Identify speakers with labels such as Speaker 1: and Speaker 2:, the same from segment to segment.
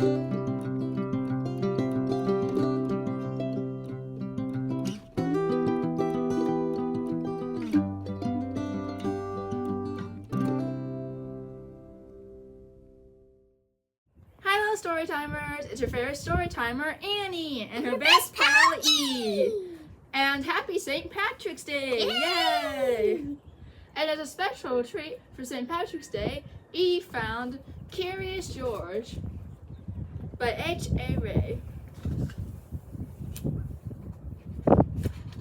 Speaker 1: Hello, Storytimers! It's your favorite Storytimer, Annie, and her best pal, E. And happy St. Patrick's Day! Yay! And as a special treat for St. Patrick's Day, E found Curious George by H.A. Ray.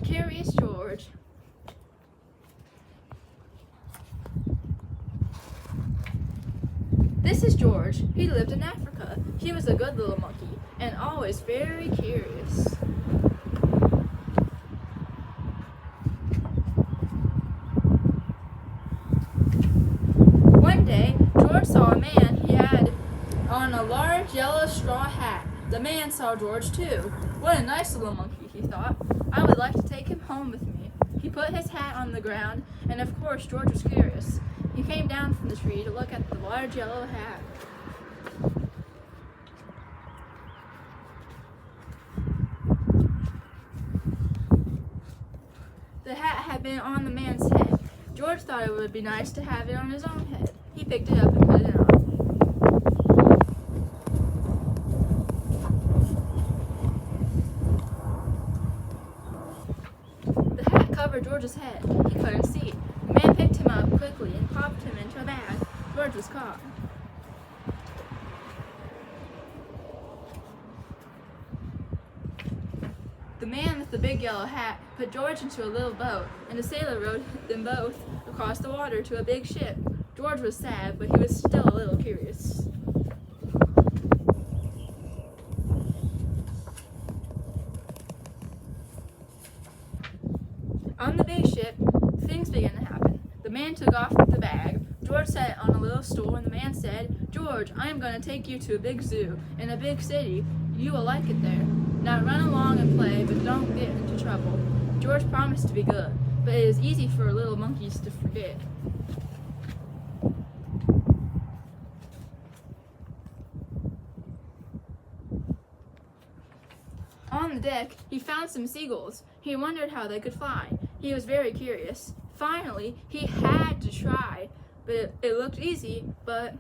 Speaker 1: Curious George. This is George. He lived in Africa. He was a good little monkey and always very curious. One day, George saw a man. He had on a large yellow straw hat. The man saw George too. What a nice little monkey, he thought. I would like to take him home with me. He put his hat on the ground, and of course George was curious. He came down from the tree to look at the large yellow hat. The hat had been on the man's head. George thought it would be nice to have it on his own head. He picked it up and put it on. The hat covered George's head. He couldn't see. The man picked him up quickly and popped him into a bag. George was caught. The man with the big yellow hat put George into a little boat, and a sailor rowed them both across the water to a big ship. George was sad, but he was still a little curious. On the big ship, things began to happen. The man took off the bag. George sat on a little stool, and the man said, "George, I am going to take you to a big zoo in a big city. You will like it there. Now run along and play, but don't get into trouble." George promised to be good, but it is easy for little monkeys to forget. On the deck, he found some seagulls. He wondered how they could fly. He was very curious. Finally, he had to try, but it looked easy, but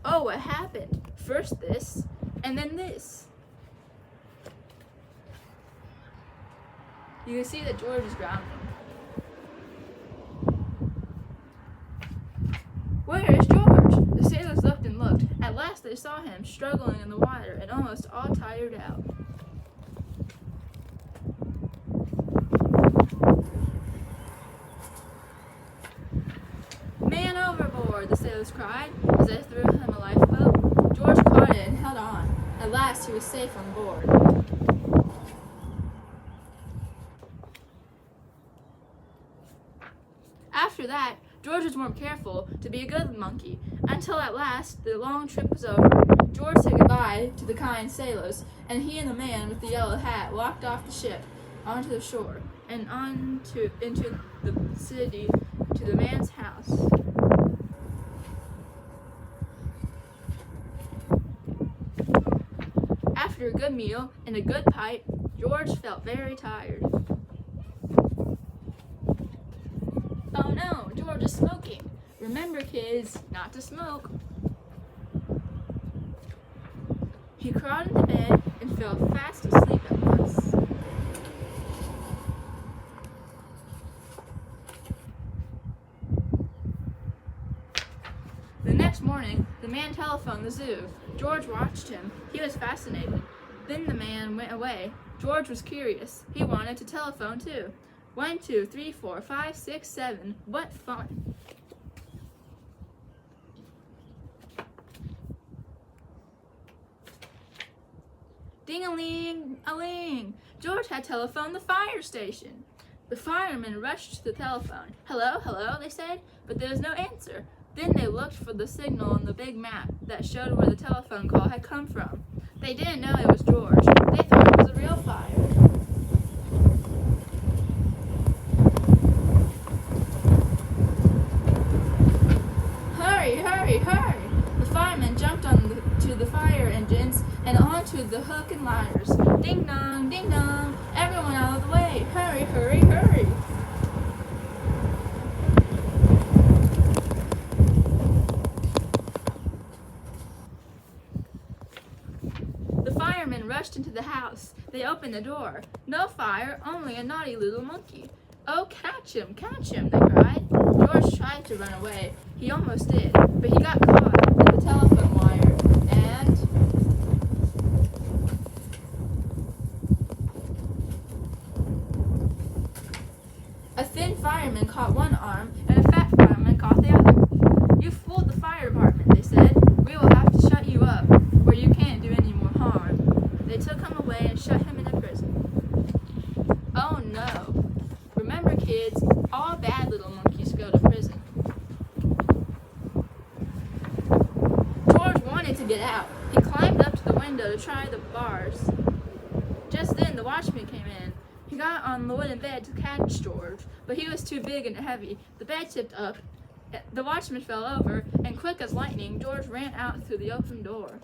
Speaker 1: oh, what happened? First this, and then this. You can see that George is drowning. Where is George? The sailors looked and looked. At last they saw him struggling in the water and almost all tired out. "Man overboard!" the sailors cried as they threw him a lifeboat. George caught it and held on. At last he was safe on board. After that, George was more careful to be a good monkey, until at last the long trip was over. George said goodbye to the kind sailors, and he and the man with the yellow hat walked off the ship onto the shore and into the city to the man's house. After a good meal and a good pipe, George felt very tired. Oh no, George is smoking. Remember, kids, not to smoke. He crawled into bed and fell fast asleep at once. The next morning, the man telephoned the zoo. George watched him. He was fascinated. Then the man went away. George was curious. He wanted to telephone too. 1, 2, 3, 4, 5, 6, 7. What fun! Ding-a-ling-a-ling! George had telephoned the fire station. The firemen rushed to the telephone. "Hello, hello," they said, but there was no answer. Then they looked for the signal on the big map that showed where the telephone call had come from. They didn't know it was George. They thought it was a real fire. fire engines and onto the hook and ladders. Ding dong, everyone out of the way. Hurry, hurry, hurry. The firemen rushed into the house. They opened the door. No fire, only a naughty little monkey. Oh, catch him, they cried. George tried to run away. He almost did, but he got caught in the telephone wire, and a thin fireman caught one arm, and a fat fireman caught the other. You fooled the fire department, they said. We will have to shut you up, where you can't do any more harm. They took him away and shut him in a prison. Oh no. Remember, kids, all bad little monkeys go to prison. George wanted to get out. He climbed up to the window to try the bars. Just then, the watchman came in. He got on the wooden bed to catch George, but he was too big and heavy. The bed tipped up, the watchman fell over, and quick as lightning, George ran out through the open door.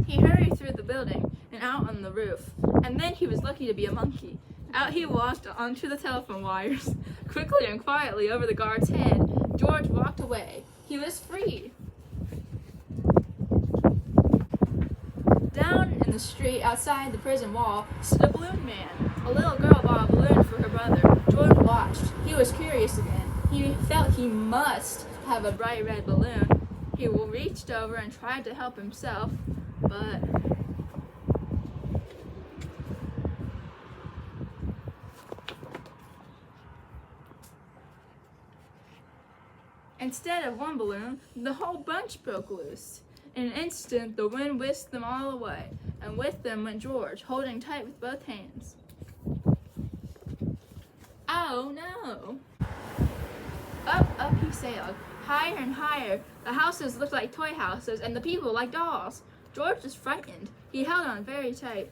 Speaker 1: He hurried through the building and out on the roof, and then he was lucky to be a monkey. Out he walked onto the telephone wires. Quickly and quietly over the guard's head, George walked away. He was free. Down in the street outside the prison wall stood a balloon man. A little girl bought a balloon for her brother. George watched. He was curious again. He felt he must have a bright red balloon. He reached over and tried to help himself, but instead of one balloon, the whole bunch broke loose. In an instant, the wind whisked them all away, and with them went George, holding tight with both hands. Oh no! Up he sailed, higher and higher. The houses looked like toy houses, and the people like dolls. George was frightened. He held on very tight.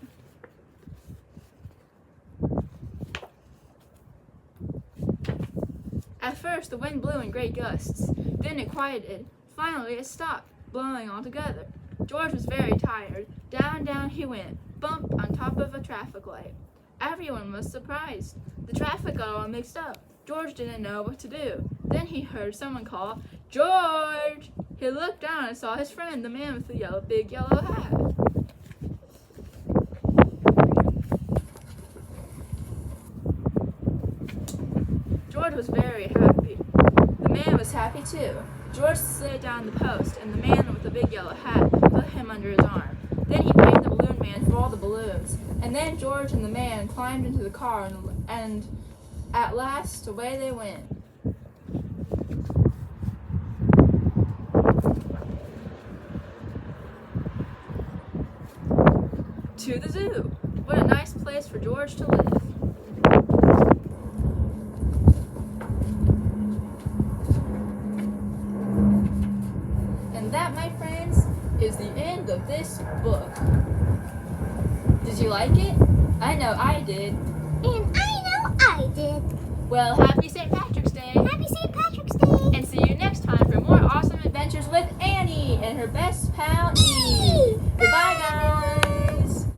Speaker 1: At first, the wind blew in great gusts. Then it quieted. Finally, it stopped blowing altogether. George was very tired. Down he went, bump on top of a traffic light. Everyone was surprised. The traffic got all mixed up. George didn't know what to do. Then he heard someone call, "George!" He looked down and saw his friend, the man with the big yellow hat. George was very happy. The man was happy too. George slid down the post, and the man with the big yellow hat put him under his arm. Then he paid the balloon man for all the balloons. And then George and the man climbed into the car, and at last away they went. To the zoo. What a nice place for George to live. And that, my friends, is the end of this book. Did you like it? I know I did.
Speaker 2: And I know I did.
Speaker 1: Well, happy St. Patrick's Day.
Speaker 2: Happy St. Patrick's Day.
Speaker 1: And see you next time for more awesome adventures with Annie and her best pal, E. Goodbye, guys.